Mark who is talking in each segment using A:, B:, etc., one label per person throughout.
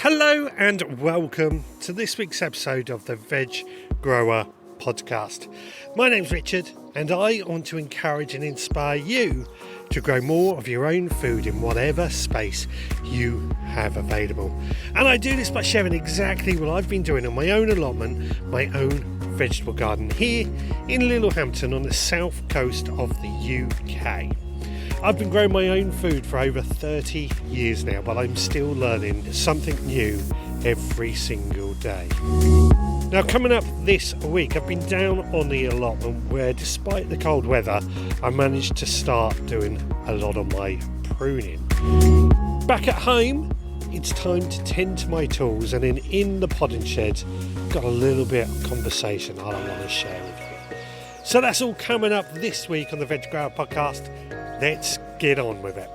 A: Hello and welcome to this week's episode of the Veg Grower Podcast. My name's Richard and I want to encourage and inspire you to grow more of your own food in whatever space you have available. And I do this by sharing exactly what I've been doing on my own allotment, my own vegetable garden here in Littlehampton on the south coast of the UK. I've been growing my own food for over 30 years now, but I'm still learning something new every single day. Now, coming up this week, I've been down on the allotment where, despite the cold weather, I managed to start doing a lot of my pruning. Back at home, it's time to tend to my tools, and then in the podding shed, got a little bit of conversation I want to share with you. So that's all coming up this week on the Veg Grower Podcast. Let's get on with it.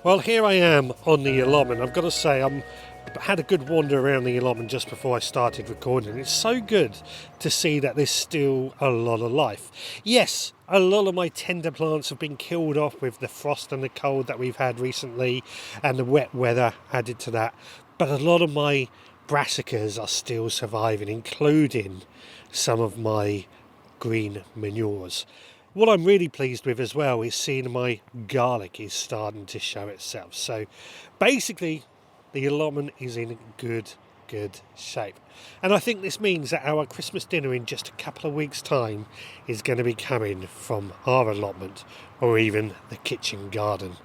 A: Well, here I am on the allotment. I've got to say, I had a good wander around the allotment just before I started recording. It's so good to see that there's still a lot of life. Yes, a lot of my tender plants have been killed off with the frost and the cold that we've had recently and the wet weather added to that. But a lot of my brassicas are still surviving, including some of my green manures. What I'm really pleased with as well is seeing my garlic is starting to show itself. So basically the allotment is in good shape. And I think this means that our Christmas dinner in just a couple of weeks' time is going to be coming from our allotment or even the kitchen garden.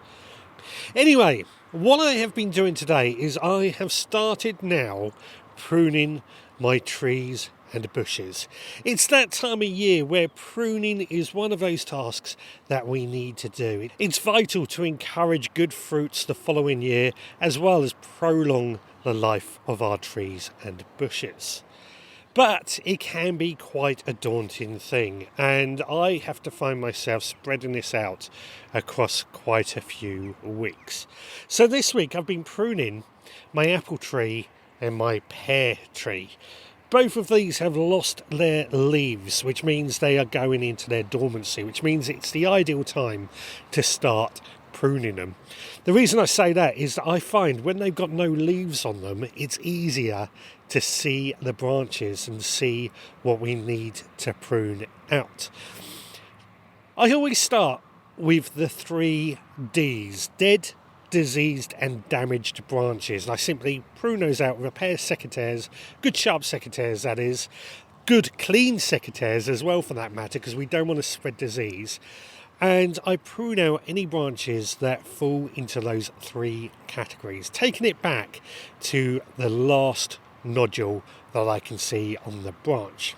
A: Anyway, what I have been doing today is I have started now pruning my trees and bushes. It's that time of year where pruning is one of those tasks that we need to do. It's vital to encourage good fruits the following year, as well as prolong the life of our trees and bushes. But it can be quite a daunting thing, and I have to find myself spreading this out across quite a few weeks. So this week I've been pruning my apple tree and my pear tree. Both of these have lost their leaves, which means they are going into their dormancy, which means it's the ideal time to start pruning them. The reason I say that is that I find when they've got no leaves on them, it's easier to see the branches and see what we need to prune out. I always start with the 3 Ds: dead, diseased and damaged branches, and I simply prune those out with a pair of secateurs, good sharp secateurs that is, good clean secateurs as well for that matter, because we don't want to spread disease. And I prune out any branches that fall into those 3 categories, taking it back to the last nodule that I can see on the branch.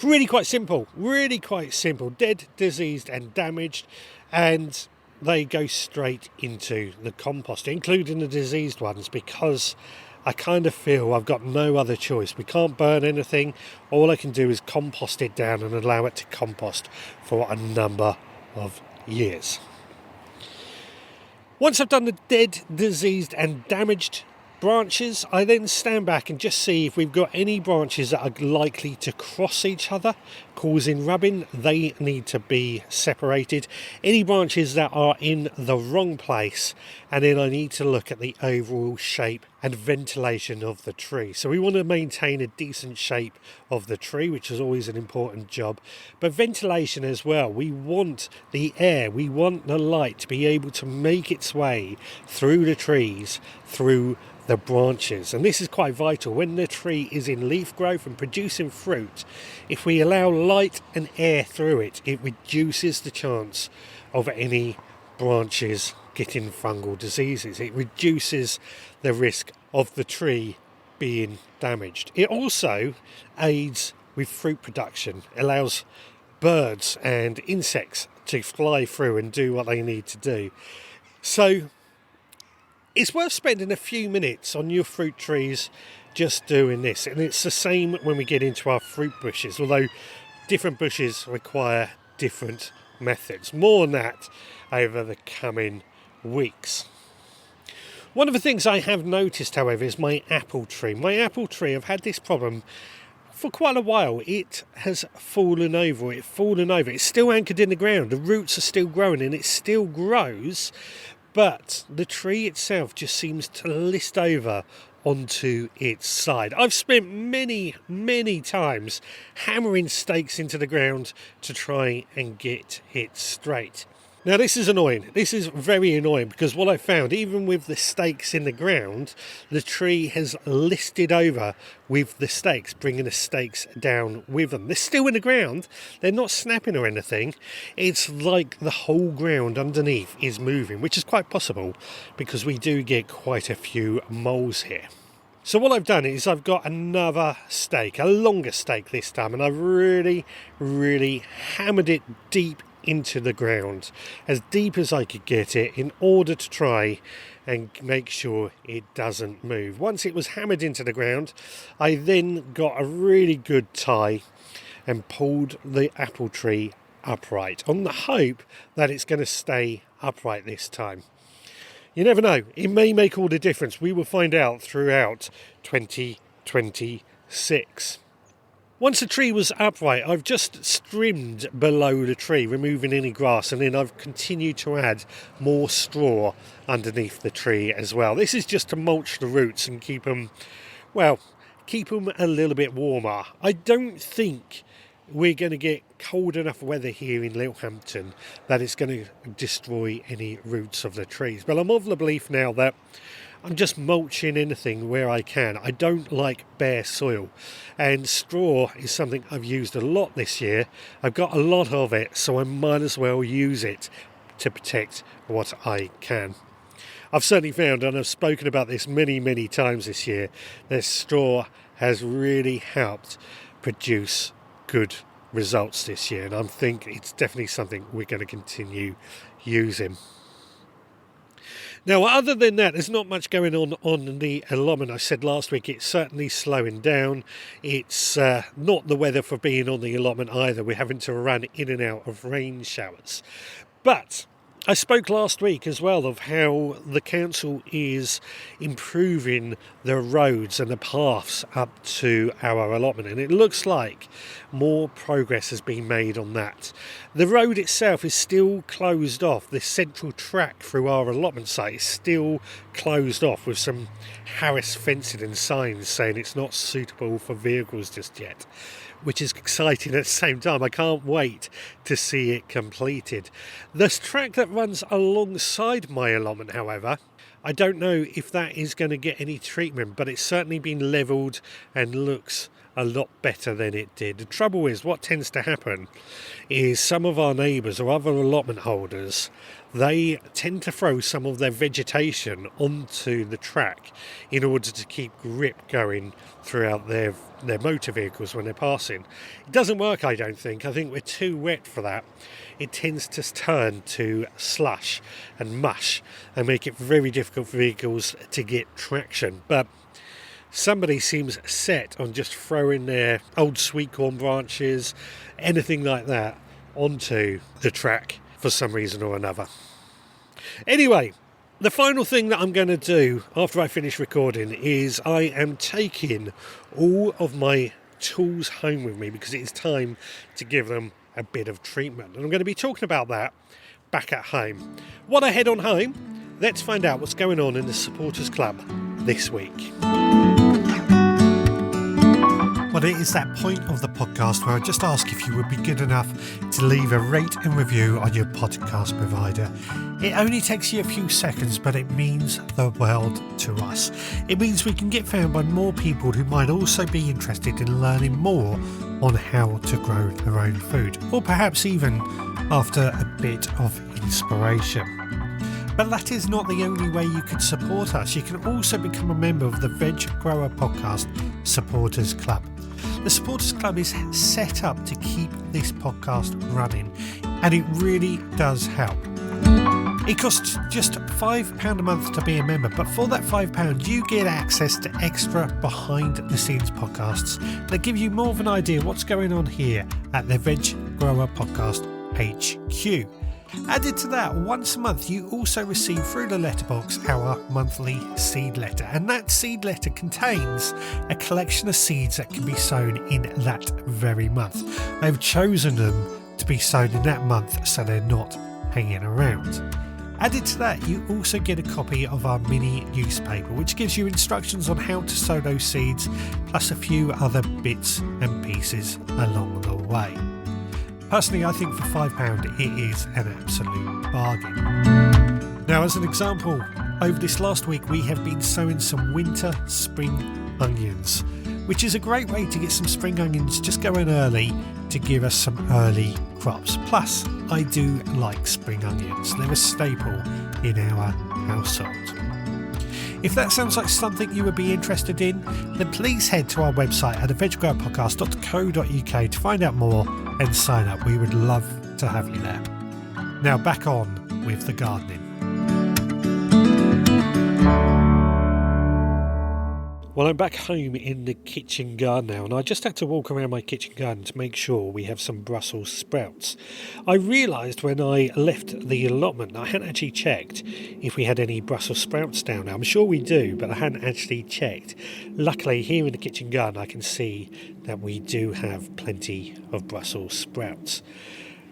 A: Really quite simple, dead, diseased and damaged, and they go straight into the compost, including the diseased ones, because I kind of feel I've got no other choice. We can't burn anything. All I can do is compost it down and allow it to compost for a number of years. Once I've done the dead, diseased and damaged branches, I then stand back and just see if we've got any branches that are likely to cross each other, causing rubbing. They need to be separated. Any branches that are in the wrong place, and then I need to look at the overall shape and ventilation of the tree. So we want to maintain a decent shape of the tree, which is always an important job, but ventilation as well. We want the air, we want the light to be able to make its way through the trees, through the branches, and this is quite vital when the tree is in leaf growth and producing fruit. If we allow light and air through it, it reduces the chance of any branches getting fungal diseases. It reduces the risk of the tree being damaged. It also aids with fruit production, allows birds and insects to fly through and do what they need to do. So it's worth spending a few minutes on your fruit trees just doing this. And it's the same when we get into our fruit bushes, although different bushes require different methods. More on that over the coming weeks. One of the things I have noticed, however, is my apple tree. My apple tree, I've had this problem for quite a while. It has fallen over. It's still anchored in the ground. The roots are still growing and it still grows, but the tree itself just seems to list over onto its side. I've spent many times hammering stakes into the ground to try and get it straight. Now this is annoying. This is very annoying because what I found, even with the stakes in the ground, the tree has listed over with the stakes, bringing the stakes down with them. They're still in the ground. They're not snapping or anything. It's like the whole ground underneath is moving, which is quite possible because we do get quite a few moles here. So what I've done is I've got another stake, a longer stake this time, and I've really hammered it deep into the ground, as deep as I could get it, in order to try and make sure it doesn't move. Once it was hammered into the ground, I then got a really good tie and pulled the apple tree upright, on the hope that it's going to stay upright this time. You never know, it may make all the difference. We will find out throughout 2026. Once the tree was upright, I've just trimmed below the tree, removing any grass, and then I've continued to add more straw underneath the tree as well. This is just to mulch the roots and keep them a little bit warmer. I don't think we're going to get cold enough weather here in Littlehampton that it's going to destroy any roots of the trees. But I'm of the belief now that I'm just mulching anything where I can. I don't like bare soil, and straw is something I've used a lot this year. I've got a lot of it, so I might as well use it to protect what I can. I've certainly found, and I've spoken about this many times this year, that straw has really helped produce good results this year, and I think it's definitely something we're going to continue using. Now, other than that, there's not much going on the allotment. I said last week it's certainly slowing down. It's not the weather for being on the allotment either. We're having to run in and out of rain showers. But I spoke last week as well of how the council is improving the roads and the paths up to our allotment, and it looks like more progress has been made on that. The road itself is still closed off. The central track through our allotment site is still closed off with some Harris fencing and signs saying it's not suitable for vehicles just yet, which is exciting at the same time. I can't wait to see it completed. This track that runs alongside my allotment, however, I don't know if that is going to get any treatment, but it's certainly been levelled and looks a lot better than it did. The trouble is, what tends to happen is some of our neighbours or other allotment holders, they tend to throw some of their vegetation onto the track in order to keep grip going throughout their motor vehicles when they're passing. It doesn't work, I don't think. I think we're too wet for that. It tends to turn to slush and mush and make it very difficult for vehicles to get traction. But somebody seems set on just throwing their old sweet corn branches, anything like that, onto the track for some reason or another. Anyway, the final thing that I'm going to do after I finish recording is I am taking all of my tools home with me because it is time to give them a bit of treatment. And I'm going to be talking about that back at home. While I head on home, let's find out what's going on in the Supporters Club this week. Well, it is that point of the podcast where I just ask if you would be good enough to leave a rate and review on your podcast provider. It only takes you a few seconds, but it means the world to us. It means we can get found by more people who might also be interested in learning more on how to grow their own food, or perhaps even after a bit of inspiration. But that is not the only way you can support us. You can also become a member of the Veg Grower Podcast Supporters Club. The Supporters Club is set up to keep this podcast running, and it really does help. It costs just £5 a month to be a member, but for that £5 you get access to extra behind the scenes podcasts that give you more of an idea of what's going on here at the Veg Grower Podcast HQ. Added to that, once a month you also receive through the letterbox our monthly seed letter, and that seed letter contains a collection of seeds that can be sown in that very month. I've chosen them to be sown in that month so they're not hanging around. Added to that, you also get a copy of our mini newspaper, which gives you instructions on how to sow those seeds, plus a few other bits and pieces along the way. Personally, I think for £5 it is an absolute bargain. Now, as an example, over this last week we have been sowing some winter spring onions, which is a great way to get some spring onions just going early to give us some early crops. Plus, I do like spring onions. They're a staple in our household. If that sounds like something you would be interested in, then please head to our website at veggrowerpodcast.co.uk to find out more and sign up. We would love to have you there. Now back on with the gardening. Well, I'm back home in the kitchen garden now, and I just had to walk around my kitchen garden to make sure we have some Brussels sprouts. I realised when I left the allotment I hadn't actually checked if we had any Brussels sprouts down there. I'm sure we do, but I hadn't actually checked. Luckily, here in the kitchen garden I can see that we do have plenty of Brussels sprouts.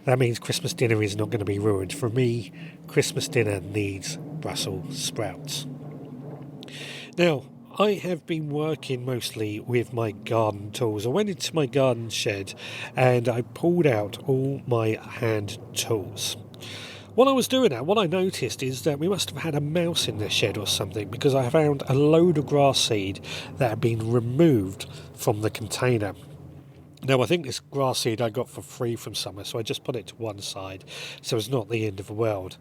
A: That means Christmas dinner is not going to be ruined. For me, Christmas dinner needs Brussels sprouts. Now, I have been working mostly with my garden tools. I went into my garden shed and I pulled out all my hand tools. While I was doing that, what I noticed is that we must have had a mouse in the shed or something, because I found a load of grass seed that had been removed from the container. Now, I think this grass seed I got for free from somewhere, so I just put it to one side, so it's not the end of the world.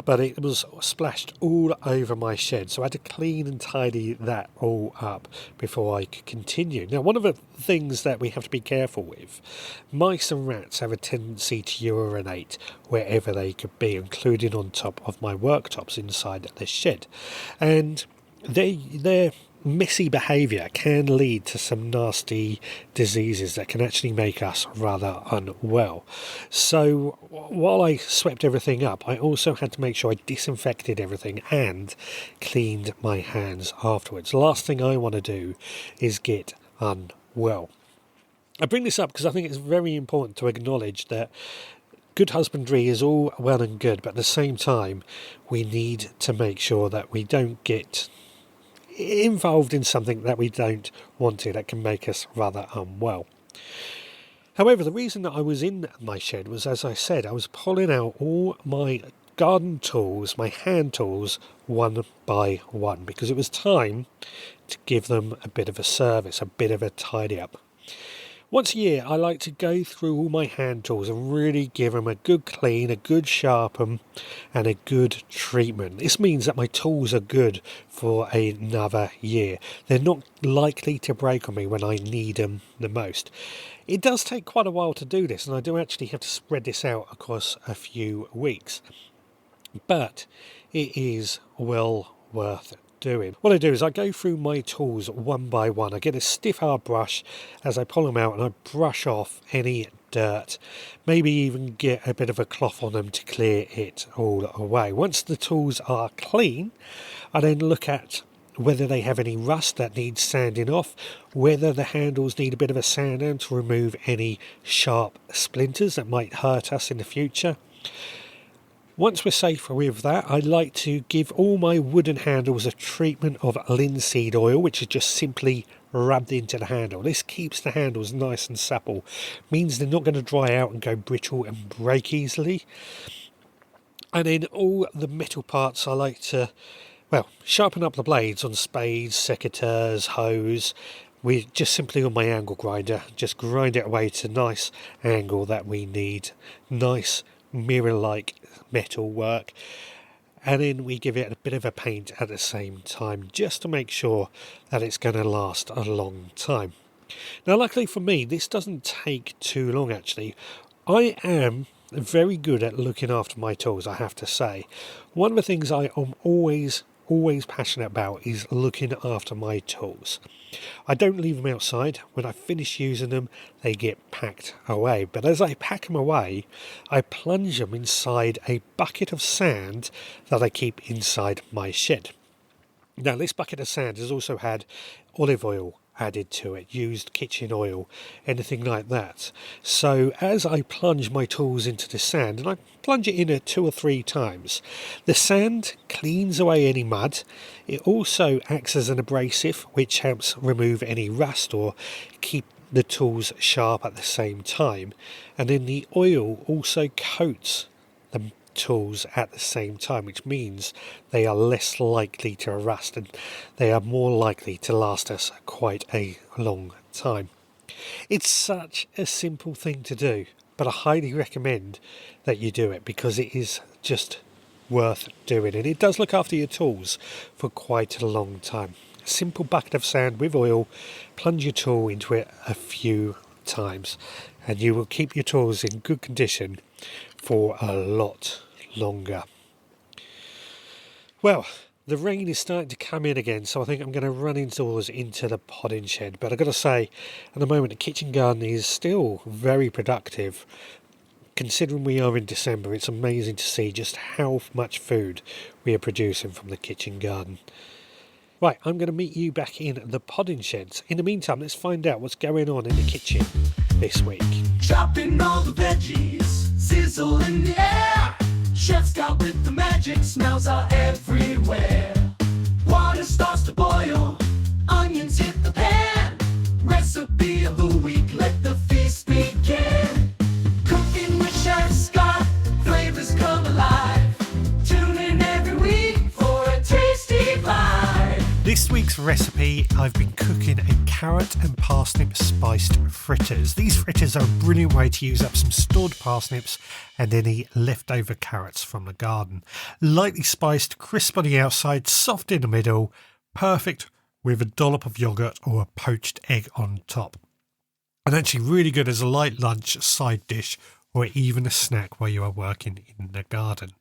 A: But it was splashed all over my shed, so I had to clean and tidy that all up before I could continue. Now, one of the things that we have to be careful with, mice and rats have a tendency to urinate wherever they could be, including on top of my worktops inside the shed. And they're messy behaviour can lead to some nasty diseases that can actually make us rather unwell. So while I swept everything up, I also had to make sure I disinfected everything and cleaned my hands afterwards. The last thing I want to do is get unwell. I bring this up because I think it's very important to acknowledge that good husbandry is all well and good, but at the same time we need to make sure that we don't get involved in something that we don't want to, that can make us rather unwell. However, the reason that I was in my shed was, as I said, I was pulling out all my garden tools, my hand tools, one by one, because it was time to give them a bit of a service, a bit of a tidy up. Once a year, I like to go through all my hand tools and really give them a good clean, a good sharpen, and a good treatment. This means that my tools are good for another year. They're not likely to break on me when I need them the most. It does take quite a while to do this, and I do actually have to spread this out across a few weeks. But it is well worth doing. What I do is I go through my tools one by one. I get a stiff hard brush as I pull them out, and I brush off any dirt, maybe even get a bit of a cloth on them to clear it all away. Once the tools are clean, I then look at whether they have any rust that needs sanding off, whether the handles need a bit of a sand down to remove any sharp splinters that might hurt us in the future. Once we're safe with that, I like to give all my wooden handles a treatment of linseed oil, which is just simply rubbed into the handle. This keeps the handles nice and supple, means they're not going to dry out and go brittle and break easily. And in all the metal parts, I like to, sharpen up the blades on spades, secateurs, hoes. We just simply on my angle grinder, just grind it away to nice angle that we need. Nice mirror-like metal work, and then we give it a bit of a paint at the same time just to make sure that it's going to last a long time. Now, luckily for me, this doesn't take too long actually. I am very good at looking after my tools, I have to say. One of the things I am always passionate about is looking after my tools. I don't leave them outside. When I finish using them, they get packed away. But as I pack them away, I plunge them inside a bucket of sand that I keep inside my shed. Now, this bucket of sand has also had olive oil added to it, used kitchen oil, anything like that. So as I plunge my tools into the sand, and I plunge it in 2 or 3 times, the sand cleans away any mud. It also acts as an abrasive, which helps remove any rust or keep the tools sharp at the same time. And then the oil also coats the tools at the same time, which means they are less likely to rust and they are more likely to last us quite a long time. It's such a simple thing to do, but I highly recommend that you do it because it is just worth doing, and it does look after your tools for quite a long time. A simple bucket of sand with oil, plunge your tool into it a few times and you will keep your tools in good condition for a lot longer. Well, the rain is starting to come in again, so I think I'm going to run indoors into the podding shed. But I've got to say, at the moment, the kitchen garden is still very productive. Considering we are in December, it's amazing to see just how much food we are producing from the kitchen garden. Right, I'm going to meet you back in the podding sheds. In the meantime, let's find out what's going on in the kitchen this week.
B: Chopping all the veggies, sizzle in the air. Chef Scott with the magic, smells are everywhere. Water starts to boil, onions hit the pan. Recipe of the week, let the feast begin. Cooking with Chef Scott, flavors come alive. Tune in every week for a tasty bite.
A: This week's recipe, I've been cooking a carrot and parsnip spiced fritters. These fritters are a brilliant way to use up some stored parsnips and any leftover carrots from the garden. Lightly spiced, crisp on the outside, soft in the middle, perfect with a dollop of yogurt or a poached egg on top. And actually really good as a light lunch, side dish, or even a snack while you are working in the garden.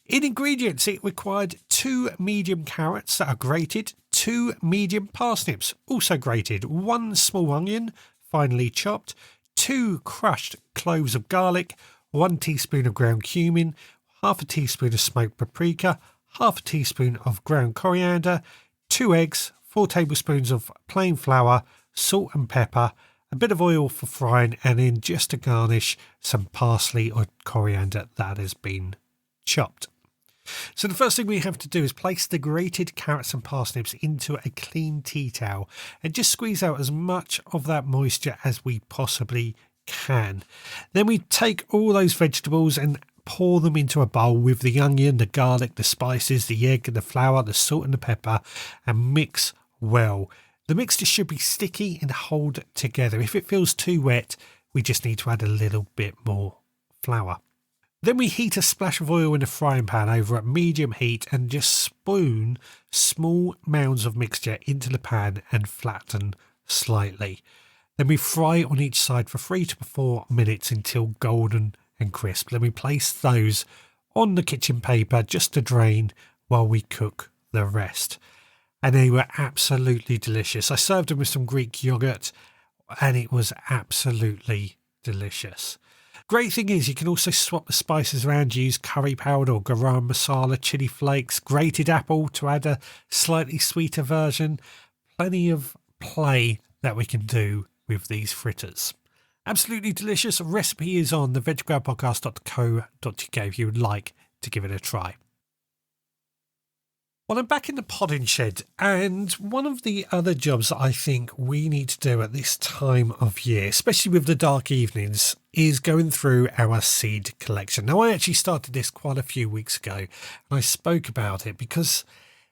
A: In ingredients, it required 2 medium carrots that are grated, 2 medium parsnips, also grated, 1 small onion, finely chopped, 2 crushed cloves of garlic, 1 teaspoon of ground cumin, half a teaspoon of smoked paprika, half a teaspoon of ground coriander, 2 eggs, 4 tablespoons of plain flour, salt and pepper, a bit of oil for frying, and then just to garnish, some parsley or coriander that has been chopped. So the first thing we have to do is place the grated carrots and parsnips into a clean tea towel and just squeeze out as much of that moisture as we possibly can. Then we take all those vegetables and pour them into a bowl with the onion, the garlic, the spices, the egg, the flour, the salt and the pepper, and mix well. The mixture should be sticky and hold together. If it feels too wet, we just need to add a little bit more flour. Then we heat a splash of oil in a frying pan over at medium heat and just spoon small mounds of mixture into the pan and flatten slightly. Then we fry on each side for 3 to 4 minutes until golden and crisp. Then we place those on the kitchen paper just to drain while we cook the rest. And they were absolutely delicious. I served them with some Greek yogurt and it was absolutely delicious. Great thing is you can also swap the spices around, use curry powder or garam masala, chili flakes, grated apple to add a slightly sweeter version. Plenty of play that we can do with these fritters. Absolutely delicious. A recipe is on the veggrowerpodcast.co.uk if you would like to give it a try. Well, I'm back in the podding shed, and one of the other jobs that I think we need to do at this time of year, especially with the dark evenings, is going through our seed collection. Now, I actually started this quite a few weeks ago, and I spoke about it because,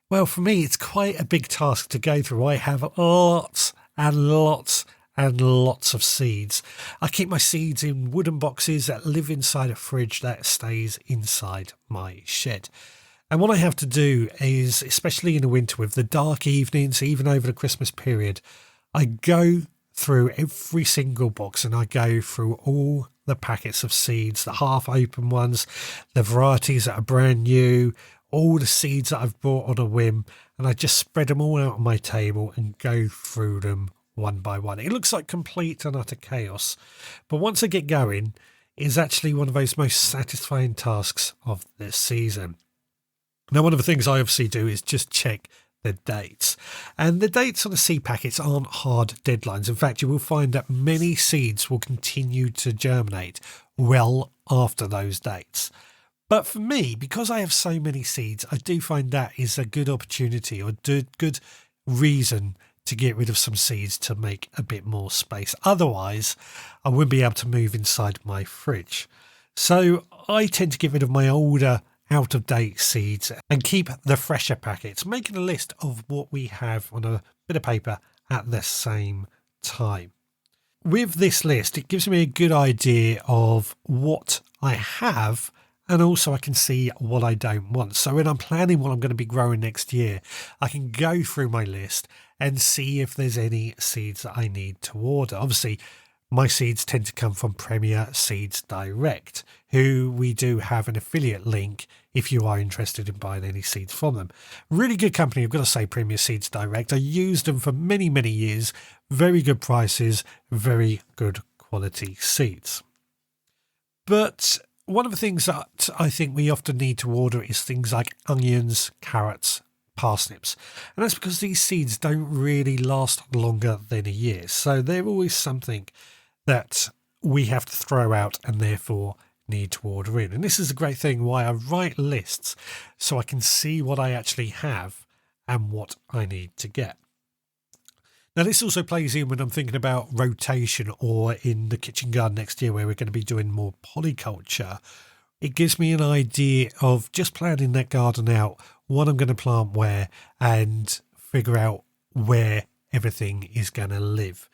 A: well, for me, it's quite a big task to go through. I have lots and lots and lots of seeds. I keep my seeds in wooden boxes that live inside a fridge that stays inside my shed. And what I have to do is, especially in the winter with the dark evenings, even over the Christmas period, I go through every single box and I go through all the packets of seeds, the half open ones, the varieties that are brand new, all the seeds that I've bought on a whim, and I just spread them all out on my table and go through them one by one. It looks like complete and utter chaos, but once I get going, it's actually one of those most satisfying tasks of this season. Now, one of the things I obviously do is just check the dates. And the dates on the seed packets aren't hard deadlines. In fact, you will find that many seeds will continue to germinate well after those dates. But for me, because I have so many seeds, I do find that is a good opportunity or good reason to get rid of some seeds to make a bit more space. Otherwise, I wouldn't be able to move inside my fridge. So I tend to get rid of my older, out-of-date seeds and keep the fresher packets, making a list of what we have on a bit of paper at the same time. With this list, it gives me a good idea of what I have, and also I can see what I don't want. So when I'm planning what I'm going to be growing next year, I can go through my list and see if there's any seeds that I need to order. Obviously, my seeds tend to come from Premier Seeds Direct, who we do have an affiliate link if you are interested in buying any seeds from them. Really good company, I've got to say, Premier Seeds Direct. I used them for many, many years. Very good prices, very good quality seeds. But one of the things that I think we often need to order is things like onions, carrots, parsnips. And that's because these seeds don't really last longer than a year. So they're always something that we have to throw out and therefore need to order in. And this is a great thing why I write lists so I can see what I actually have and what I need to get. Now, this also plays in when I'm thinking about rotation or in the kitchen garden next year where we're going to be doing more polyculture. It gives me an idea of just planning that garden out, what I'm going to plant where, and figure out where everything is going to live.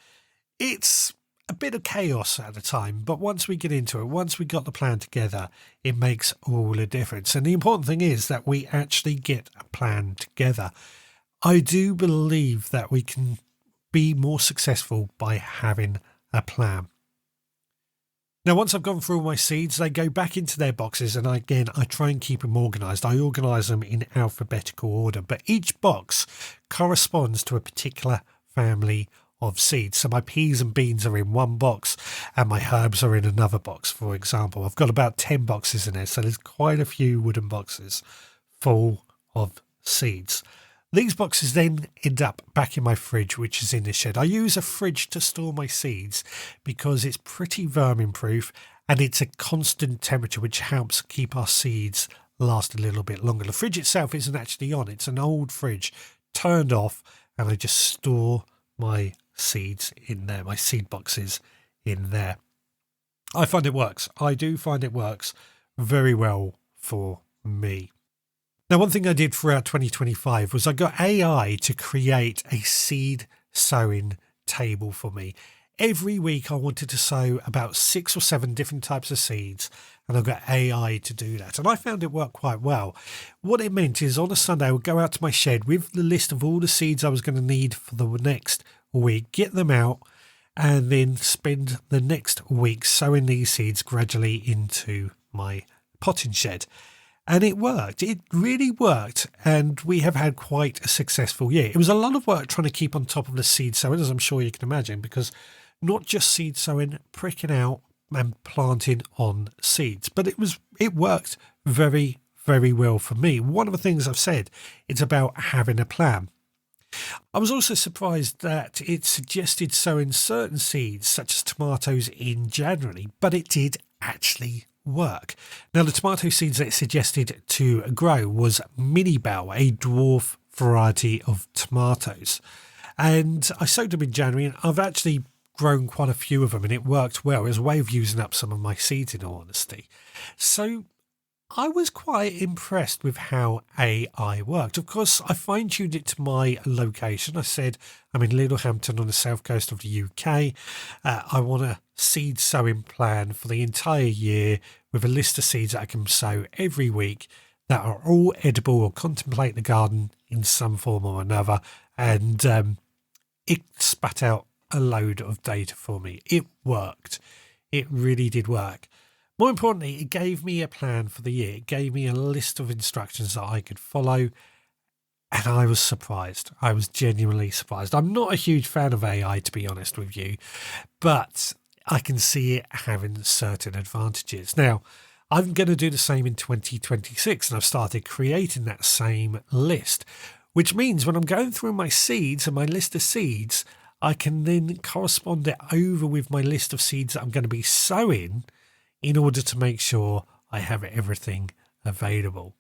A: It's a bit of chaos at the time, but once we get into it, once we got the plan together, it makes all the difference. And the important thing is that we actually get a plan together. I do believe that we can be more successful by having a plan. Now, once I've gone through all my seeds, they go back into their boxes, and I try and keep them organised. I organise them in alphabetical order, but each box corresponds to a particular family of seeds. So my peas and beans are in one box and my herbs are in another box, for example. I've got about 10 boxes in there, so there's quite a few wooden boxes full of seeds. These boxes then end up back in my fridge, which is in the shed. I use a fridge to store my seeds because it's pretty vermin proof and it's a constant temperature, which helps keep our seeds last a little bit longer. The fridge itself isn't actually on. It's an old fridge turned off, and I just store my seeds in there, my seed boxes in there. I find it works. I do find it works very well for me. Now, one thing I did throughout 2025 was I got AI to create a seed sowing table for me. Every week I wanted to sow about 6 or 7 different types of seeds, and I got AI to do that. And I found it worked quite well. What it meant is on a Sunday I would go out to my shed with the list of all the seeds I was going to need for the next week, get them out, and then spend the next week sowing these seeds gradually into my potting shed. And it worked. It really worked. And we have had quite a successful year. It was a lot of work trying to keep on top of the seed sowing, as I'm sure you can imagine, because not just seed sowing, pricking out and planting on seeds. But it worked very, very well for me. One of the things I've said, it's about having a plan. I was also surprised that it suggested sowing certain seeds, such as tomatoes, in January, but it did actually work. Now, the tomato seeds that it suggested to grow was Mini Bell, a dwarf variety of tomatoes. And I sowed them in January, and I've actually grown quite a few of them, and it worked well. It was a way of using up some of my seeds, in all honesty. So I was quite impressed with how AI worked. Of course, I fine-tuned it to my location. I said I'm in Littlehampton on the south coast of the UK. I want a seed sowing plan for the entire year with a list of seeds that I can sow every week that are all edible or contemplate the garden in some form or another. And it spat out a load of data for me. It worked. It really did work. More importantly, it gave me a plan for the year. It gave me a list of instructions that I could follow, and I was surprised. I was genuinely surprised. I'm not a huge fan of AI, to be honest with you, but I can see it having certain advantages. Now, I'm going to do the same in 2026, and I've started creating that same list. which means when I'm going through my seeds and my list of seeds, I can then correspond it over with my list of seeds that I'm going to be sowing in order to make sure I have everything available.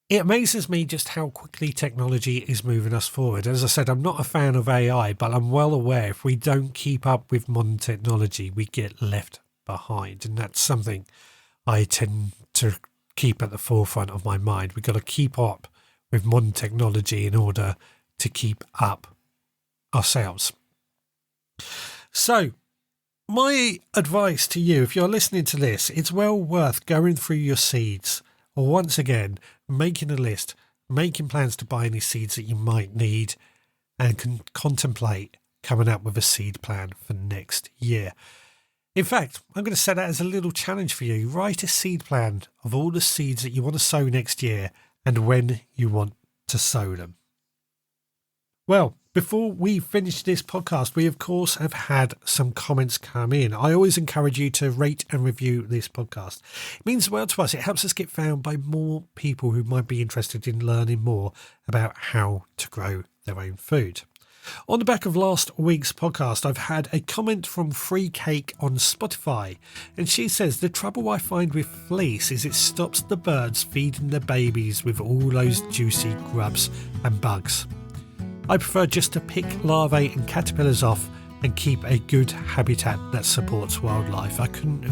A: It amazes me just how quickly technology is moving us forward. As I said, I'm not a fan of AI, but I'm well aware if we don't keep up with modern technology, we get left behind. And that's something I tend to keep at the forefront of my mind. We've got to keep up with modern technology in order to keep up ourselves. So, my advice to you, if you're listening to this, it's well worth going through your seeds, or once again, making a list, making plans to buy any seeds that you might need, and can contemplate coming up with a seed plan for next year. In fact, I'm going to set that as a little challenge for you. Write a seed plan of all the seeds that you want to sow next year and when you want to sow them. Well, before we finish this podcast, we of course have had some comments come in. I always encourage you to rate and review this podcast. It means well to us. It helps us get found by more people who might be interested in learning more about how to grow their own food. On the back of last week's podcast, I've had a comment from Free Cake on Spotify, and she says, the trouble I find with fleece is it stops the birds feeding their babies with all those juicy grubs and bugs. I prefer just to pick larvae and caterpillars off and keep a good habitat that supports wildlife. I couldn't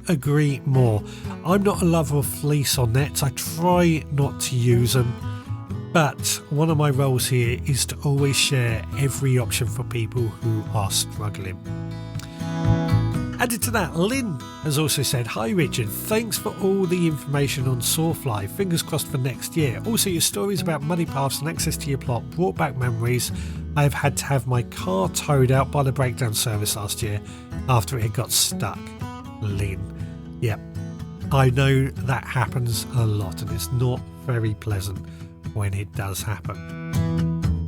A: agree more. I'm not a lover of fleece or nets. I try not to use them. But one of my roles here is to always share every option for people who are struggling. Added to that, Lynn has also said, hi Richard, thanks for all the information on sawfly. Fingers crossed for next year. Also, your stories about muddy paths and access to your plot brought back memories. I have had to have my car towed out by the breakdown service last year after it got stuck. Lynn. Yep, I know that happens a lot and it's not very pleasant when it does happen.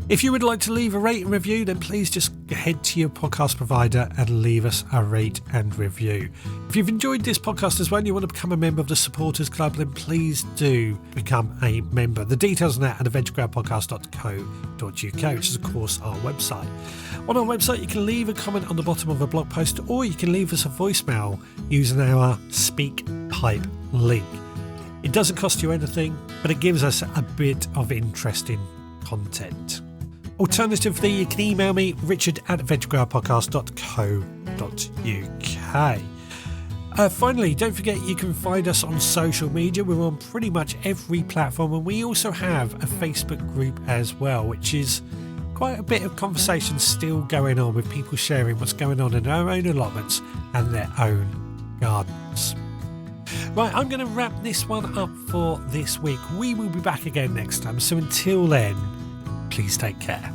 A: If you would like to leave a rate and review, then please just head to your podcast provider and leave us a rate and review. If you've enjoyed this podcast as well and you want to become a member of the Supporters Club, then please do become a member. The details on that are at veggrowerpodcast.co.uk, which is of course our website. On our website, you can leave a comment on the bottom of a blog post, or you can leave us a voicemail using our SpeakPipe link. It doesn't cost you anything, but it gives us a bit of interesting content. Alternatively, you can email me, richard@veggrowerpodcast.co.uk. Finally, don't forget you can find us on social media. We're on pretty much every platform, and we also have a Facebook group as well, which is quite a bit of conversation still going on with people sharing what's going on in their own allotments and their own gardens. Right, I'm going to wrap this one up for this week. We will be back again next time, so until then, please take care.